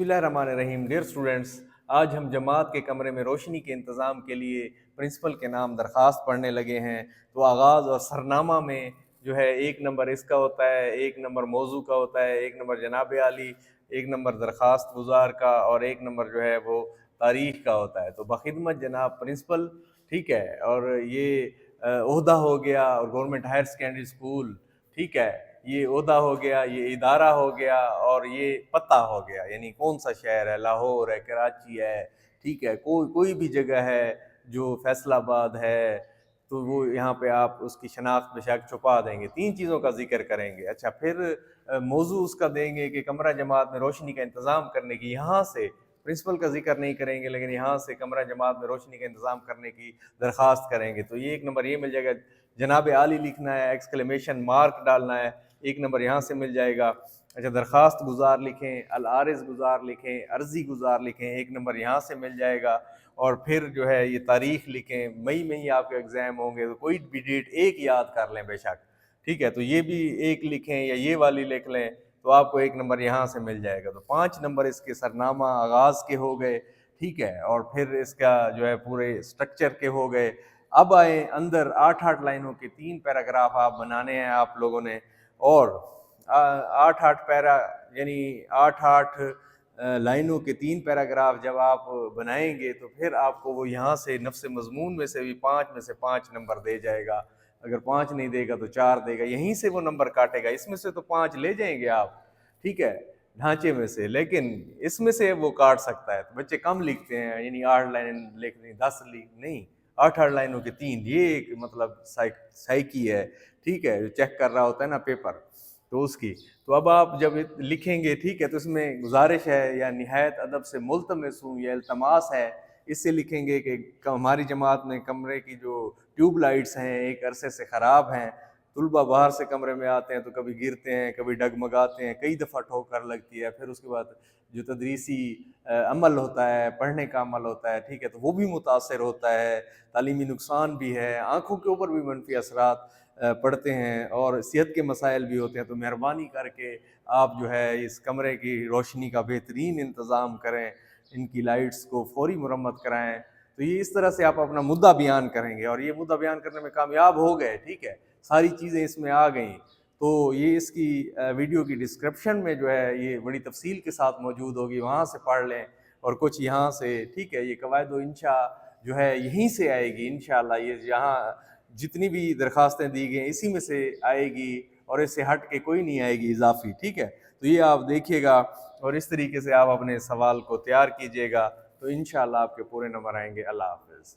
बिस्मिल्लाहिर्रहमानिर्रहीम। Dear students, आज हम जमात के कमरे में रोशनी के इंतज़ाम के लिए प्रिंसिपल के नाम दरख्वास्त पढ़ने लगे हैं। तो आगाज़ और सरनामा में जो है 1 नंबर इसका होता है, 1 नंबर मौजू का होता है, 1 नंबर जनाब आली, 1 नंबर दरख्वास्त गुजार का और 1 नंबर जो है वो तारीख़ का होता है। तो बख़िदमत जनाब प्रिंसिपल, ठीक है। और ये ओहदा हो गया और गवर्नमेंट हायर सेकेंडरी स्कूल, ठीक है, ये ओहदा हो गया, ये इदारा हो गया और ये पता हो गया, यानी कौन सा शहर है, लाहौर है, कराची है, ठीक है, कोई भी जगह है जो फैसलाबाद है, तो वो यहाँ पे आप उसकी शनाख्त बेशक छुपा देंगे। 3 चीज़ों का जिक्र करेंगे। अच्छा, फिर मौजू उसका देंगे कि कमरा जमात में रोशनी का इंतज़ाम करने की, यहाँ से प्रिंसिपल का जिक्र नहीं करेंगे, लेकिन यहाँ से कमरा जमात में रोशनी का इंतज़ाम करने की दरख्वास्त करेंगे। तो ये 1 नंबर ये मिल जाएगा। जनाब आली लिखना है, एक्सक्लेमेशन मार्क डालना है, 1 नंबर यहाँ से मिल जाएगा। अच्छा, दरख्वास्त गुजार लिखें, अल आरिज़ गुजार लिखें, अर्ज़ी गुजार लिखें, 1 नंबर यहाँ से मिल जाएगा। और फिर जो है ये तारीख़ लिखें, मई में ही आपके एग्ज़ाम होंगे, तो कोई भी डेट एक याद कर लें बेशक, ठीक है। तो ये भी एक लिखें या ये वाली लिख लें, तो आपको 1 नंबर यहाँ से मिल जाएगा। तो 5 नंबर इसके सरनामा आगाज़ के हो गए, ठीक है, और फिर इसका जो है पूरे स्ट्रक्चर के हो गए। अब आए अंदर 8-8 लाइनों के 3 पैराग्राफ आप बनाने हैं आप लोगों ने, और 8-8 पैरा यानी 8-8 लाइनों के 3 पैराग्राफ जब आप बनाएंगे तो फिर आपको वो यहाँ से नफ्स मज़मून में से भी 5 में से 5 नंबर दे जाएगा। अगर 5 नहीं देगा तो 4 देगा, यहीं से वो नंबर काटेगा। इसमें से तो 5 ले जाएंगे आप, ठीक है, ढांचे में से, लेकिन इसमें से वो काट सकता है। तो बच्चे कम लिखते हैं, यानी 8 लाइन लिखनी, 10 लिख नहीं, 8-8 लाइनों के 3, ये एक मतलब साइकी है, ठीक है, जो चेक कर रहा होता है ना पेपर, तो उसकी। तो अब आप जब लिखेंगे, ठीक है, तो इसमें गुजारिश है या निहायत अदब से मुल्तमस हूँ या इल्तमास है, इससे लिखेंगे कि हमारी जमात में कमरे की जो ट्यूब लाइट्स हैं एक अरसे से ख़राब हैं। तुलबा बाहर से कमरे में आते हैं तो कभी गिरते हैं, कभी डगमगाते हैं, कई दफ़ा ठोकर लगती है। फिर उसके बाद जो तदरीसी अमल होता है, पढ़ने का अमल होता है, ठीक है, तो वो भी मुतासर होता है, तालीमी नुकसान भी है, आँखों के ऊपर भी मनफी असरात पढ़ते हैं और सेहत के मसाइल भी होते हैं। तो मेहरबानी करके आप जो है इस कमरे की रोशनी का बेहतरीन इंतज़ाम करें, इनकी लाइट्स को फ़ौरी मुरम्मत कराएँ। तो ये इस तरह से आप अपना मुद्दा बयान करेंगे और ये मुद्दा बयान करने में कामयाब हो गए, ठीक है, सारी चीज़ें इसमें आ गईं। तो ये इसकी वीडियो की डिस्क्रिप्शन में जो है ये बड़ी तफसील के साथ मौजूद होगी, वहाँ से पढ़ लें और कुछ यहाँ से, ठीक है। ये कवायद व इंशा जो है यहीं से आएगी इंशाअल्लाह। ये यहाँ जितनी भी दरखास्तें दी गई हैं इसी में से आएगी और इससे हट के कोई नहीं आएगी इजाफी, ठीक है। तो ये आप देखिएगा और इस तरीके से आप अपने सवाल को तैयार कीजिएगा, तो इंशाअल्लाह आपके पूरे नंबर आएंगे। अल्लाह हाफ़िज़।